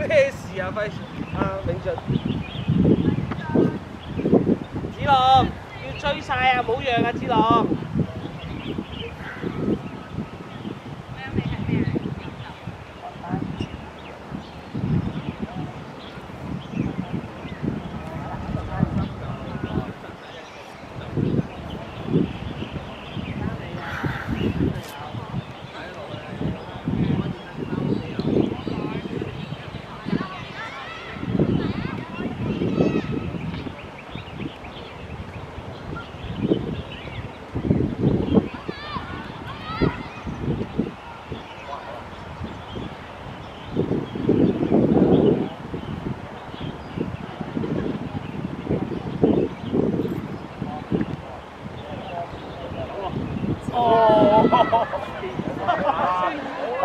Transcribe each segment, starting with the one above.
咩事啊？費永俊，子龍要追晒啊！冇讓啊，子龍。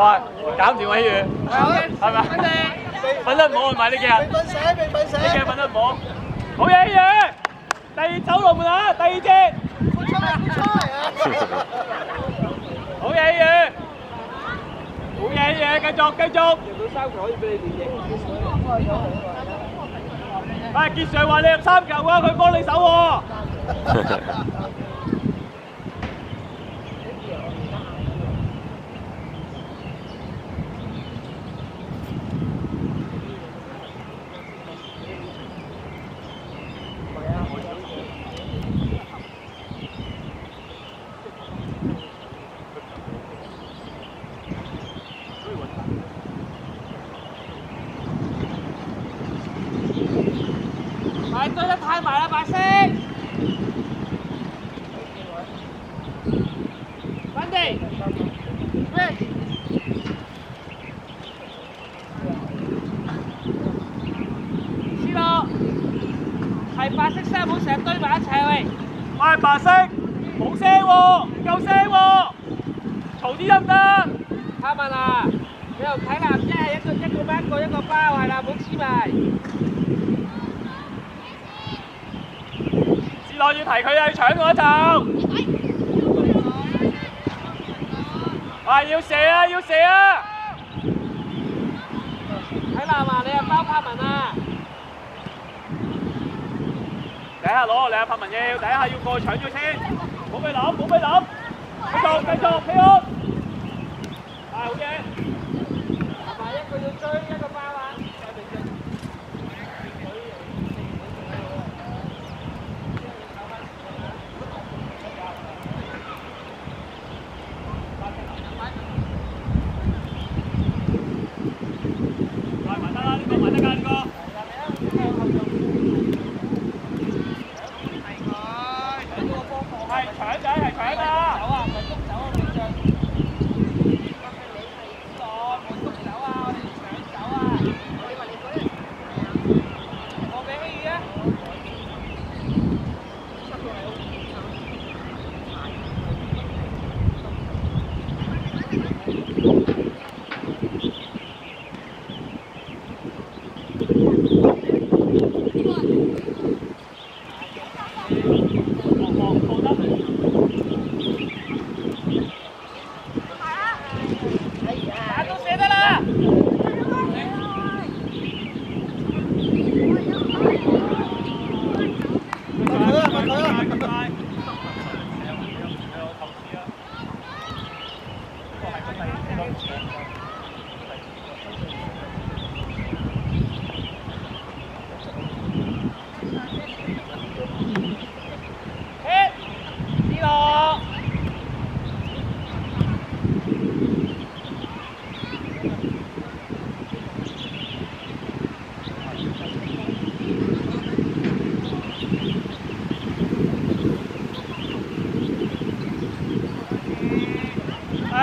喂，搞掂喎，月，係咪？瞓得唔好係咪呢幾日？未瞓醒，未瞓醒。呢幾日瞓得唔好。好嘢，月！第二走龍門啊，第二節。好彩啊！好嘢，月！好嘢，月！繼續，繼續。入到三球可以俾你連贏。喂，傑 Sir 話你入三球啊，佢幫你手喎。係對得太埋啦，白色。反地，喂。知道，係白色衫冇成日堆埋一齊喂。喂，白色，冇聲喎，唔夠聲喎，嘈啲得唔得？阿文啊，你又睇啦，一係一個包一個包係啦，冇黐埋。我要提佢去搶嗰就，要射啊！要射啊！睇南華，你又包柏文啊！第一下攞，第一下柏文要，第一下要過去搶咗先，冇俾諗，冇俾諗，繼續，起安，好嘢！南華一個要追，一個包啊！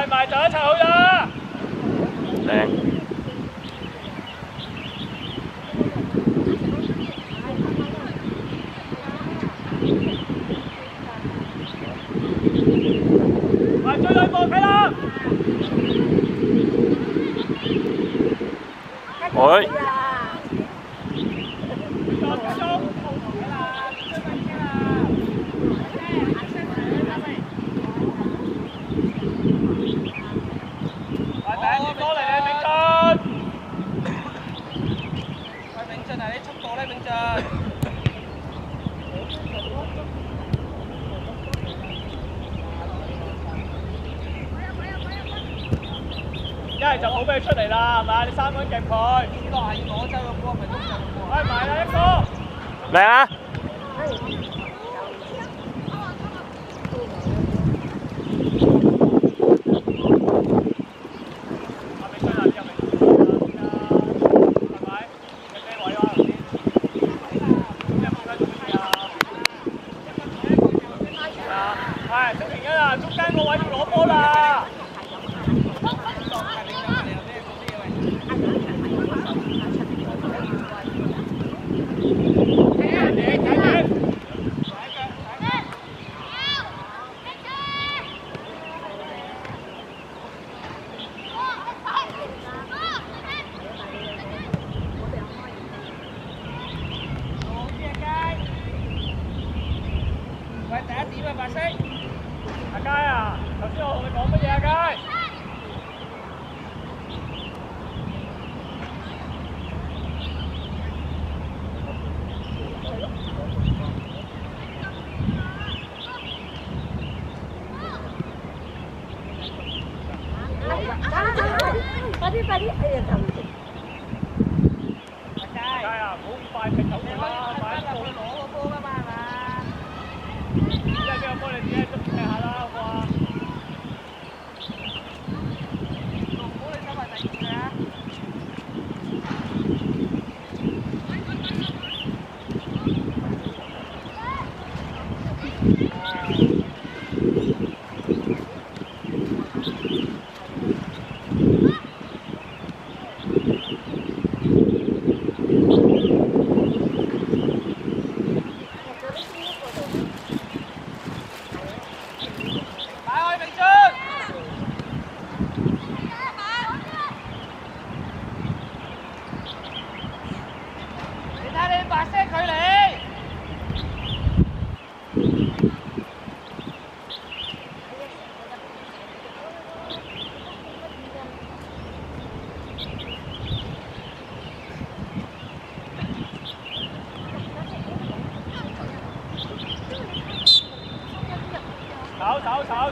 埋就一齊好啦！靚。快追兩步睇啦！喂。一係就好俾佢出嚟啦，係咪？你3個人夾佢，呢個係要攞走個波，咪都上波。開埋啦一個。靚啊！中間個位要攞波啦！喂，第一點啊，白色。阿佳啊，頭先我同你講乜嘢啊，佳？快啲！哎呀，就唔掂。阿佳啊，唔好咁快踢走佢啦，快啲攞個波㗎嘛，係嘛？即係邊個波你自己中意踢下啦，好唔好啊？唔好你收埋第二嘅啊！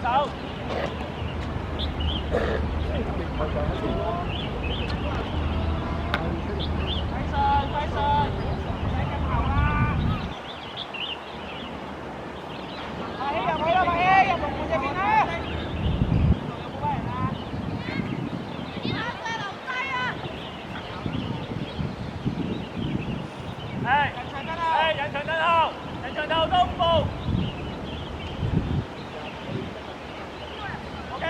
走！快上！唔使咁頭啦！快啲入去啦！快啲入龍門入邊啦！有冇人啊？人牆等候，東部。OK。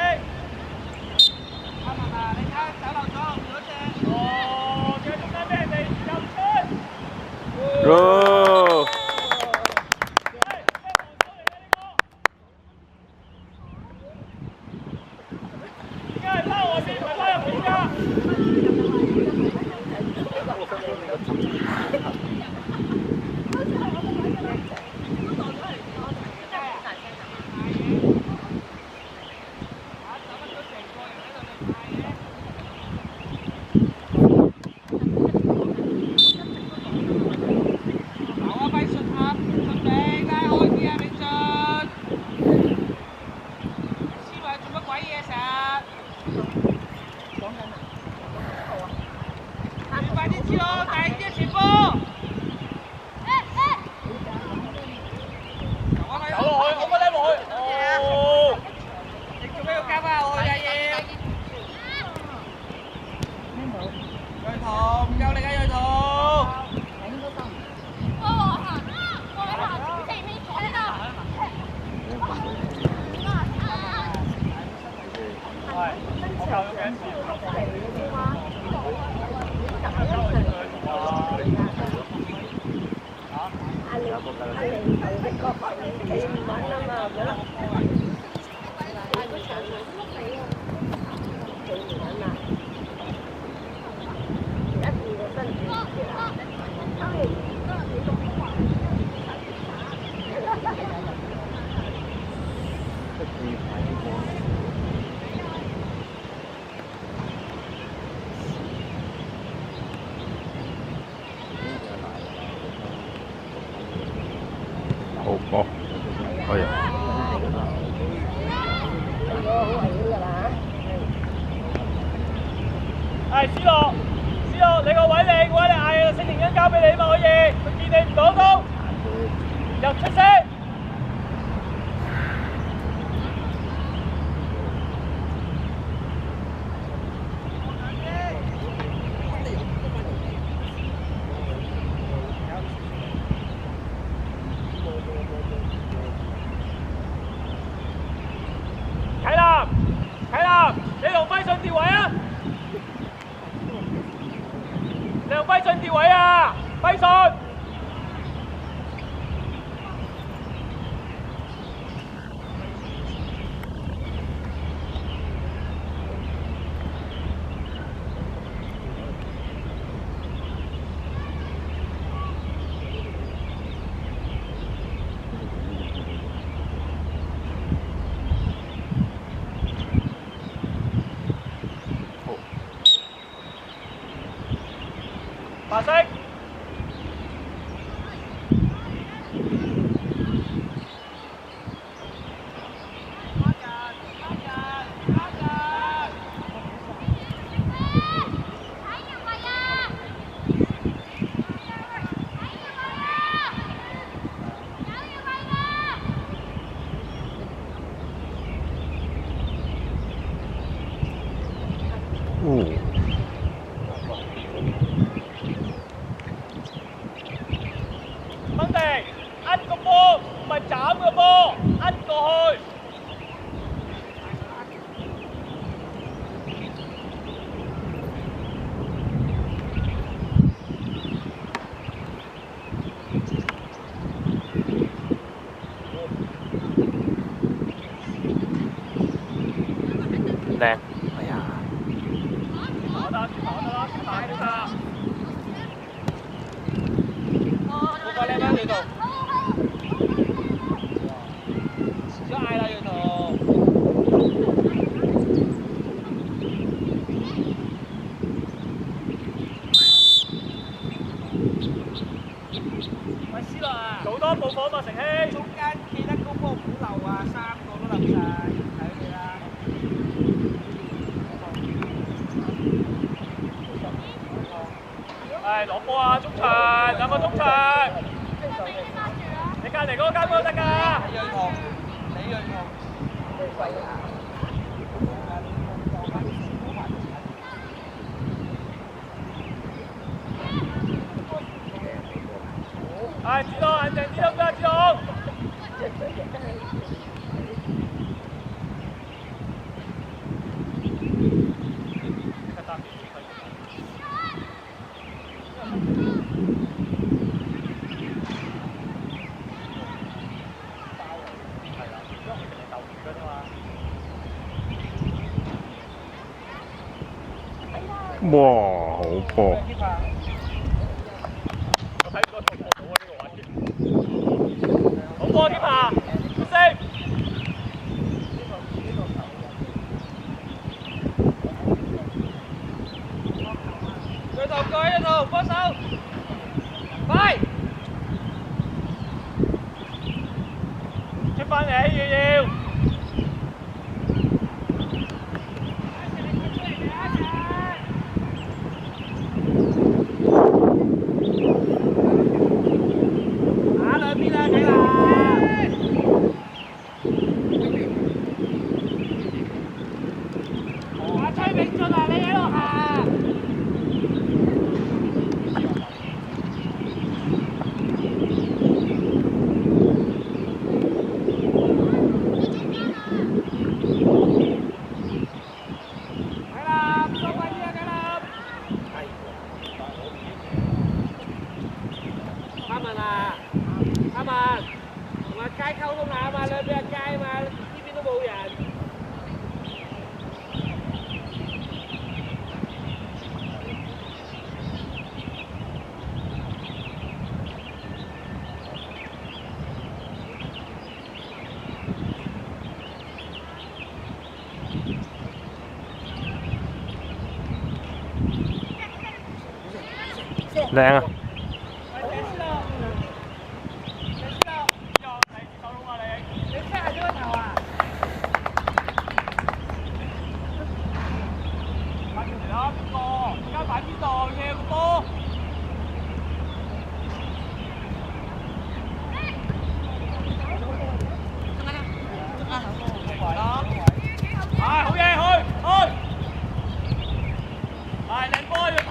阿文啊，你睇走漏咗嗰隻。哦，嘅中間俾人哋入出。Go！依家係拉外邊，唔係拉入邊㗎。哦，可以啊。係斯洛，你個位你個位你嗌聖靈恩交俾你嘛可以，佢見你唔到都入出聲。啟南，你同輝信調位啊！你同輝信調位啊！輝信。白色。肯定，握個波唔係斬個波，握過去。靚，哎呀！打得打！冇個靚女喺度，小嗌啦，要同。喂，思樂啊，做多步火嘛，成希。中間記得嗰波唔好漏啊，3個都漏晒，睇你啦。係攞波啊！中場兩個中場，你隔離嗰個間波都得㗎。李瑞彤，係子龍，冷靜啲得唔得？子龍。哇，好波！我睇個圖冇啊呢個位。好波添下，出聲。對頭過一度，幫手，快！出翻嚟，要。打兩邊啦，幾啦？阿崔永俊啊，你喺度行。阿文，同阿佳溝通下啊嘛，兩邊阿佳啊嘛，呢邊都冇人。靚啊！嚟啦，邊個？而家擺邊度？嘢個波。係好嘢，去！係靚波要同。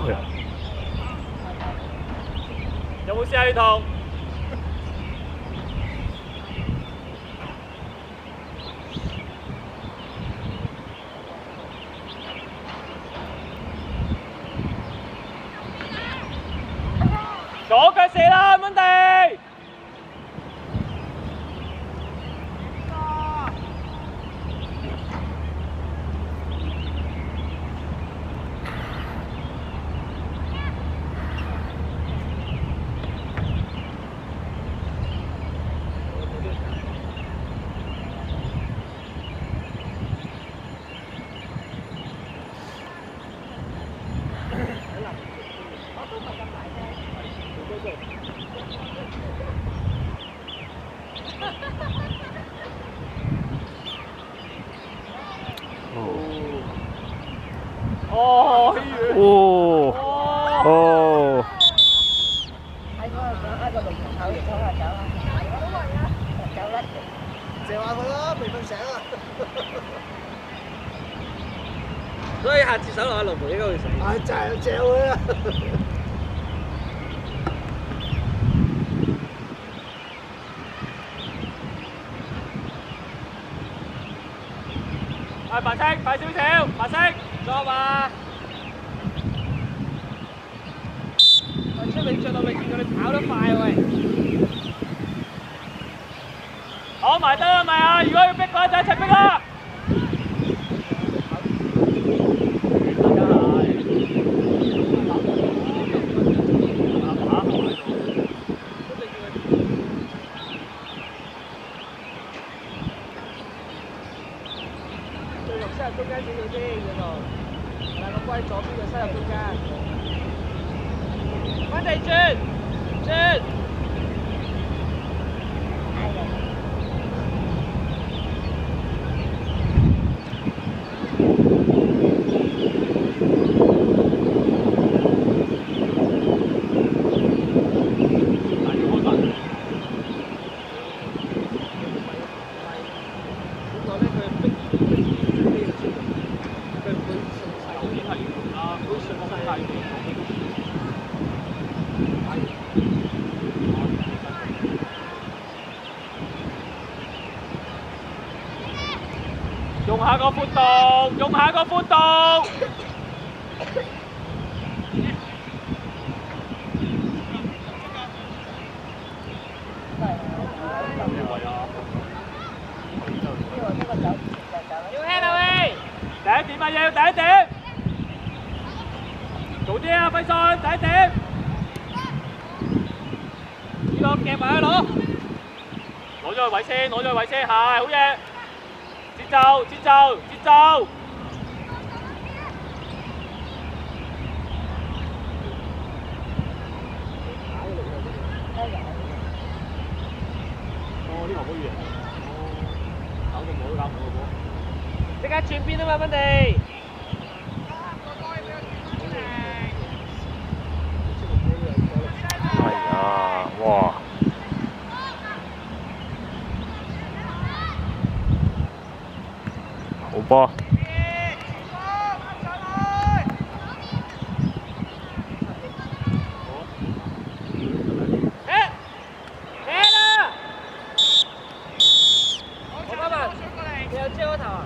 哎呀，有冇試下要同？左腳射啦，溫地！哦，哦，哦，喺嗰個龍頭走啊走啊，走甩嘅。射下佢啦，未瞓醒啊！所以下次手落阿龍門應該會死。係嚼佢啊！係白色，快少少，白色，左嘛。出永進我未見過你跑得快喂。好埋得啦咪啊！如果要逼嘅話就一齊逼啦。最落塞入中間少少先嗰度，嗱個龜左邊就塞入中間，翻地轉。用下個闊度，用下個闊度。要輕啊喂！第一點啊，要第一點。早啲啊，輝信，第一點。呢個夾埋去攞。攞咗個位先，攞咗個位先，係好嘢。節奏，節奏，節奏。哦，呢個好遠。搞到冇都搞唔到個波。即刻轉邊啊嘛，芬地。哎呀，哇！好波！我幫忙，你有遮嗰頭啊？